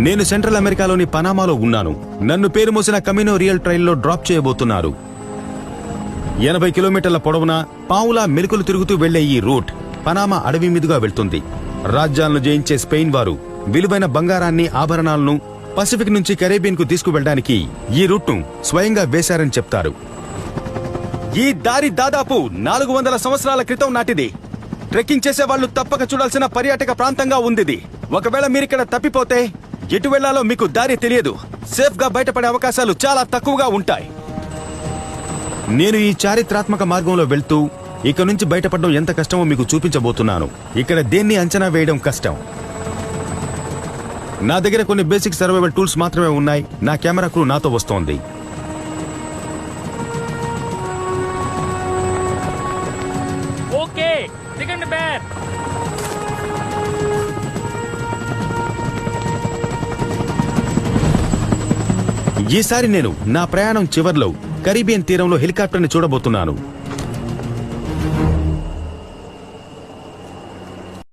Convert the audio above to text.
నేను సెంట్రల్ అమెరికాలోని పనామాలో ఉన్నాను. నన్ను పేరు మోసిన కమినో రియల్ ట్రైన్లో డ్రాప్ చేయబోతున్నారు. 80 కిలోమీటర్ల పొడవున పావులా మెరుకులు తిరుగుతూ వెళ్లే ఈ రూట్ పనామా అడవి మీదుగా వెళ్తుంది. రాజ్యాలను జయించే స్పెయిన్ వారు విలువైన బంగారాన్ని, ఆభరణాలను పసిఫిక్ నుంచి కరేబియన్ కు తీసుకువెళ్ళడానికి ఈ రూట్ను స్వయంగా వేశారని చెప్తారు. ఈ దారి దాదాపు 400 సంవత్సరాల క్రితం నాటిది. ట్రెక్కింగ్ చేసే వాళ్ళు తప్పక చూడాల్సిన పర్యాటక ప్రాంతంగా ఉంది. ఒకవేళ మీరిక్కడ తప్పిపోతే ఎటు వెళ్లాలో మీకు దారి తెలియదు. సేఫ్ గా బయటపడే అవకాశాలు చాలా తక్కువగా ఉంటాయి. నేను ఈ చారిత్రాత్మక మార్గంలో వెళ్తూ ఇక నుంచి బయటపడడం ఎంత కష్టమో మీకు చూపించబోతున్నాను. ఇక్కడ దేన్ని అంచనా వేయడం కష్టం. నా దగ్గర కొన్ని బేసిక్ సర్వైవల్ టూల్స్ మాత్రమే ఉన్నాయి. నా కెమెరా క్రూ నాతో వస్తోంది. ఓకే, దిగండి బేర్. ఈసారి నేను నా ప్రయాణం చివర్లో కరీబియన్ తీరంలో హెలికాప్టర్ని చూడబోతున్నాను.